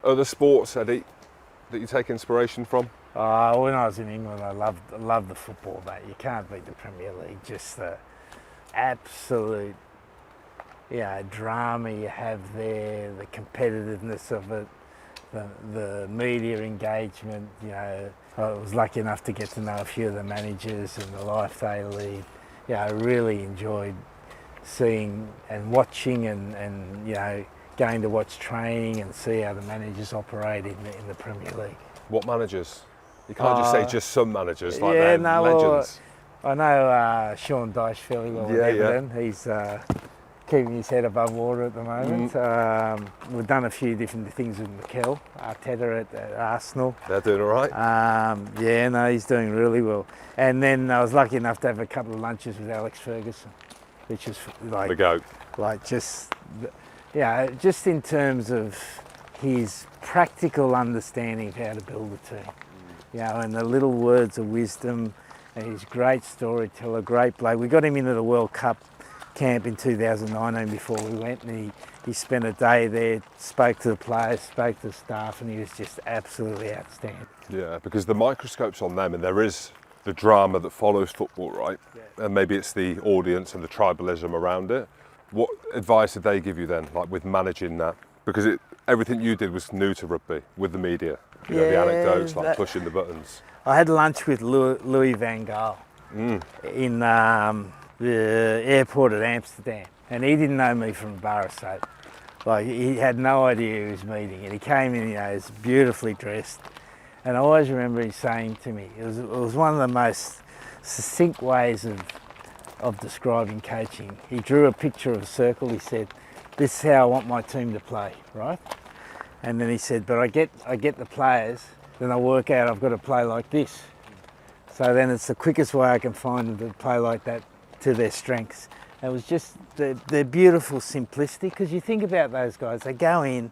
other sports, Eddie, that you take inspiration from? When I was in England, I loved the football, mate. You can't beat the Premier League. Just the absolute, drama you have there, the competitiveness of it, the media engagement. I was lucky enough to get to know a few of the managers and the life they lead. I really enjoyed seeing and watching and going to watch training and see how the managers operate in the Premier League. What managers? You can't just say just some managers, like they're legends. I know Sean Dyche fairly well with Everton. He's keeping his head above water at the moment. We've done a few different things with Mikel Arteta at Arsenal. They're doing all right? He's doing really well. And then I was lucky enough to have a couple of lunches with Alex Ferguson, which is like the GOAT. Like just in terms of his practical understanding of how to build a team. And the little words of wisdom, and he's a great storyteller, great bloke. We got him into the World Cup camp in 2019 before we went, and he spent a day there, spoke to the players, spoke to the staff, and he was just absolutely outstanding. Yeah, because the microscope's on them, and there is the drama that follows football, right? Yeah. And maybe it's the audience and the tribalism around it. What advice did they give you then, like with managing that? Because everything you did was new to rugby with the media. The anecdotes, like pushing the buttons. I had lunch with Louis van Gaal in the airport at Amsterdam, and he didn't know me from a bar of soap. Like, he had no idea who he was meeting, and he came in, he's beautifully dressed. And I always remember him saying to me, it was one of the most succinct ways of describing coaching. He drew a picture of a circle. He said, "This is how I want my team to play," right? And then he said, "But I get the players, then I work out I've got to play like this. So then it's the quickest way I can find them to play like that to their strengths." It was just their beautiful simplicity, because you think about those guys, they go in,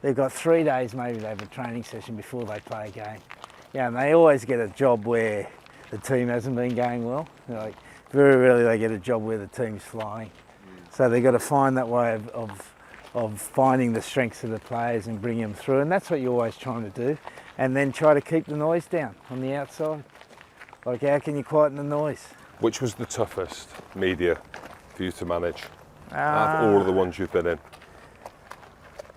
they've got 3 days maybe they have a training session before they play a game. And they always get a job where the team hasn't been going well. Like, very rarely they get a job where the team's flying. So they've got to find that way of finding the strengths of the players and bring them through, and that's what you're always trying to do. And then try to keep the noise down on the outside. Like, how can you quieten the noise? Which was the toughest media for you to manage out of all of the ones you've been in?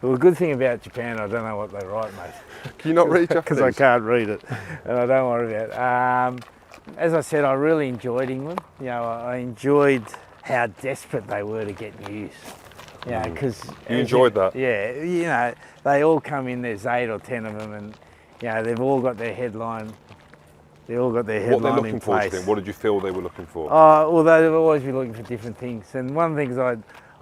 Well, the good thing about Japan, I don't know what they write, mate. Can you not read Japanese? Because I can't read it, and I don't worry about it. As I said, I really enjoyed England. I enjoyed how desperate they were to get news. Because you enjoyed that. Yeah, they all come in. There's 8 or 10 of them, and they've all got their headline. They all got their headline in place. What they're looking for, do you think? What did you feel they were looking for? Well, they'll always be looking for different things. And one of the things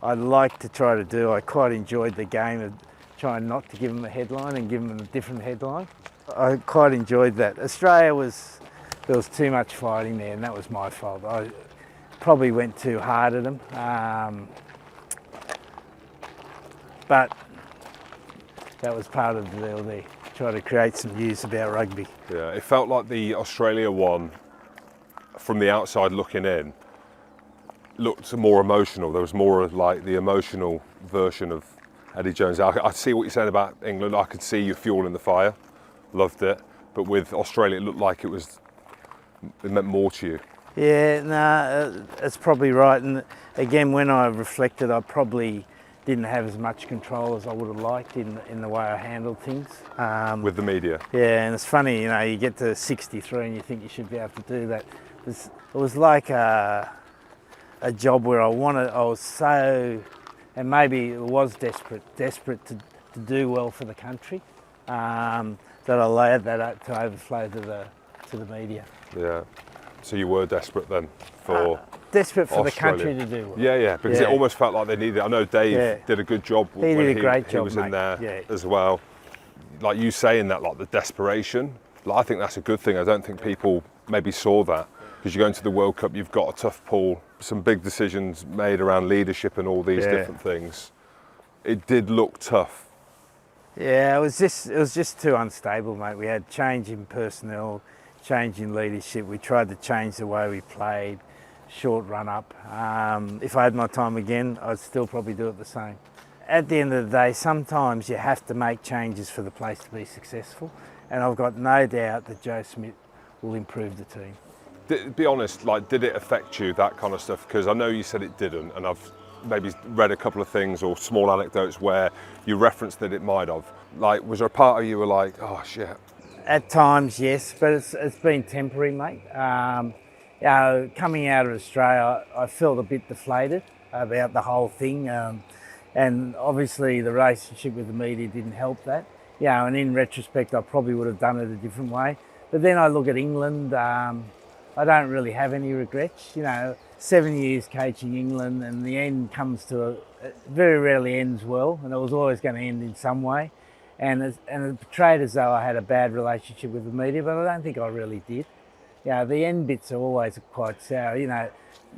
I'd like to try to do, I quite enjoyed the game of trying not to give them a headline and give them a different headline. I quite enjoyed that. Australia there was too much fighting there, and that was my fault. I probably went too hard at them. But that was part of the deal there, try to create some news about rugby. Yeah, it felt like the Australia one, from the outside looking in, looked more emotional. There was more like the emotional version of Eddie Jones. I see what you're saying about England. I could see you fueling the fire. Loved it. But with Australia, it looked like it meant more to you. Yeah, that's probably right. And again, when I reflected, I probably didn't have as much control as I would have liked in the way I handled things. With the media? Yeah, and it's funny, you get to 63 and you think you should be able to do that. It was like a job where I was so, and maybe it was desperate to do well for the country, that I allowed that to overflow to the media. Yeah. So you were desperate then desperate for Australia. The country to do well. Yeah, because it almost felt like they needed. I know Dave did a good job. He did a great job, he was in mate. there as well. Like you saying that, like the desperation. Like, I think that's a good thing. I don't think people maybe saw that, because you go into the World Cup, you've got a tough pool, some big decisions made around leadership and all these different things. It did look tough. Yeah, it was just too unstable, mate. We had change in personnel, change in leadership. We tried to change the way we played, short run up. If I had my time again, I'd still probably do it the same. at the end of the day, sometimes you have to make changes for the place to be successful, and I've got no doubt that Joe Smith will improve the team. Be honest, like, did it affect you, that kind of stuff? Because I know you said it didn't, and I've maybe read a couple of things or small anecdotes where you referenced that it might have. Like, was there a part of you were like, oh shit? At times, yes, but it's been temporary, mate. You know, coming out of Australia, I felt a bit deflated about the whole thing, and obviously the relationship with the media didn't help that. You know, and in retrospect, I probably would have done it a different way. But then I look at England. I don't really have any regrets. You know, 7 years coaching England, and the end comes to it very rarely ends well, and it was always going to end in some way. And it portrayed as though I had a bad relationship with the media, but I don't think I really did. You know, the end bits are always quite sour. You know,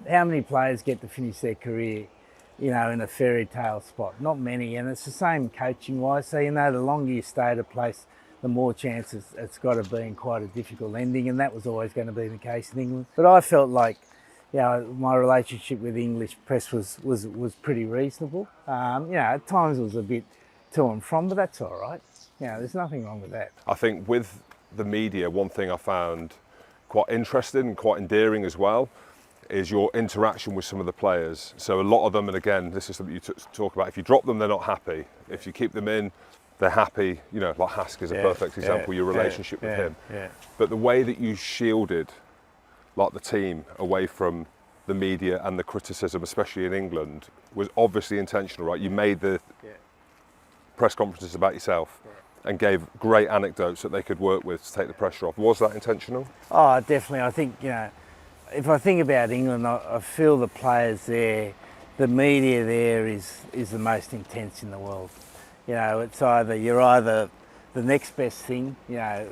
how many players get to finish their career, you know, in a fairy tale spot? Not many, and it's the same coaching wise. So, you know, the longer you stay at a place, the more chances it's got to be in quite a difficult ending, and that was always going to be the case in England. But I felt like, you know, my relationship with the English press was pretty reasonable. You know, at times it was a bit to and from, but that's all right. You know, there's nothing wrong with that. I think with the media, one thing I found quite interesting and quite endearing as well is your interaction with some of the players. So a lot of them, and again, this is something you talk about, if you drop them, they're not happy. If you keep them in, they're happy. You know, like Hask is a perfect example, your relationship with him. Yeah. But the way that you shielded like the team away from the media and the criticism, especially in England, was obviously intentional, right? You made the press conferences about yourself and gave great anecdotes that they could work with to take the pressure off. Was that intentional? Oh, definitely. I think, you know, if I think about England, I feel the players there, the media there is the most intense in the world. You know, it's you're either the next best thing. You know,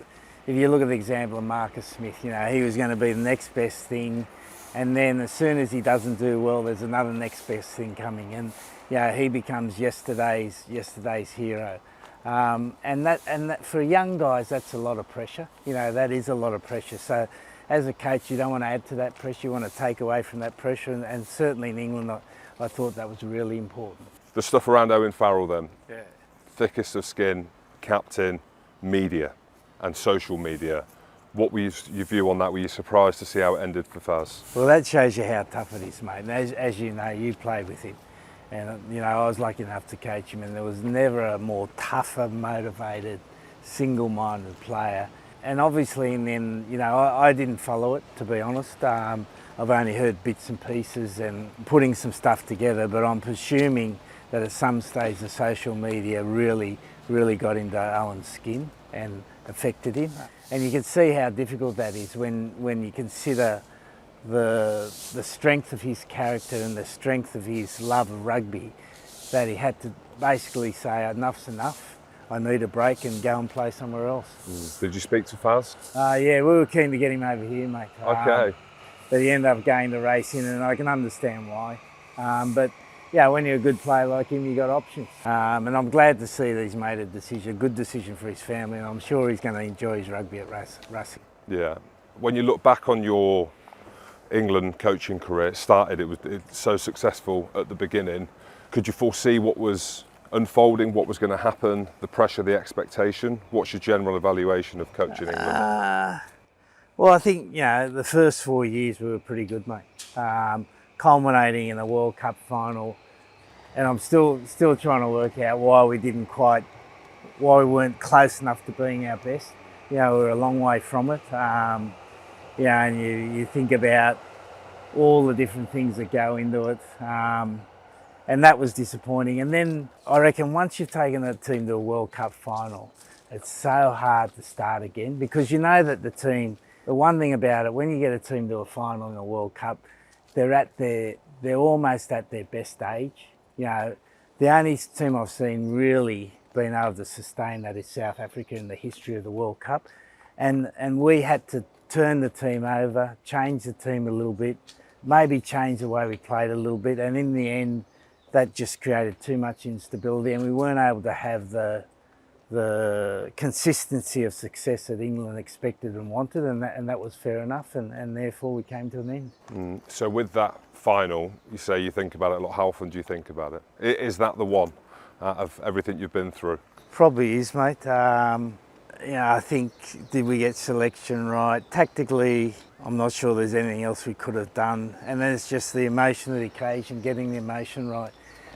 if you look at the example of Marcus Smith, you know, he was going to be the next best thing, and then as soon as he doesn't do well, there's another next best thing coming, and you know, he becomes yesterday's hero. And that for young guys, that's a lot of pressure. You know, that is a lot of pressure. So as a coach, you don't want to add to that pressure. You want to take away from that pressure. And certainly in England, I thought that was really important. The stuff around Owen Farrell then, thickest of skin, captain, media and social media. What was your view on that? Were you surprised to see how it ended for Faz? Well, that shows you how tough it is, mate. And as you know, you played with him. And, you know, I was lucky enough to coach him, and there was never a more tougher, motivated, single-minded player. And obviously, and then, you know, I didn't follow it, to be honest. I've only heard bits and pieces and putting some stuff together, but I'm presuming that at some stage the social media really got into Owen's skin and affected him. And you can see how difficult that is when you consider the strength of his character and the strength of his love of rugby, that he had to basically say, enough's enough, I need a break and go and play somewhere else. Did you speak to Faz? Yeah, we were keen to get him over here, mate. Okay. But he ended up going to racing, and I can understand why. But yeah, when you're a good player like him, you got options. And I'm glad to see that he's made a decision, a good decision for his family, and I'm sure he's going to enjoy his rugby at Racing. Yeah. When you look back on your England coaching career, it was so successful at the beginning. Could you foresee what was unfolding, what was going to happen, the pressure, the expectation? What's your general evaluation of coaching England? Well, I think, you know, the first 4 years we were pretty good, mate. Culminating in a World Cup final, and I'm still trying to work out why we weren't close enough to being our best. You know, we're a long way from it. You know, and you think about all the different things that go into it, and that was disappointing. And then I reckon once you've taken a team to a World Cup final, it's so hard to start again, because you know that the one thing about it, when you get a team to a final in a World Cup, they're almost at their best age. You know, the only team I've seen really being able to sustain that is South Africa in the history of the World Cup, and we had to turn the team over, change the team a little bit, maybe change the way we played a little bit, and in the end that just created too much instability, and we weren't able to have the consistency of success that England expected and wanted, and that was fair enough, and therefore we came to an end. So with that final, you say you think about it a lot. How often do you think about it? Is that the one? out of everything you've been through? Probably is, mate. I think, did we get selection right? Tactically, I'm not sure there's anything else we could have done. And then it's just the emotion of the occasion, getting the emotion right.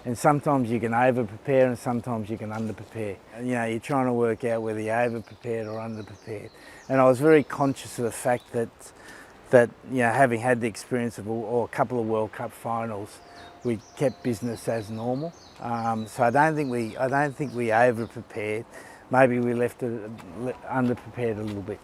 And sometimes you can over-prepare and sometimes you can under-prepare. And, you're trying to work out whether you're over-prepared or under-prepared. And I was very conscious of the fact that having had the experience of a couple of World Cup finals, we kept business as normal. So I don't think we over-prepared. Maybe we left it under-prepared a little bit.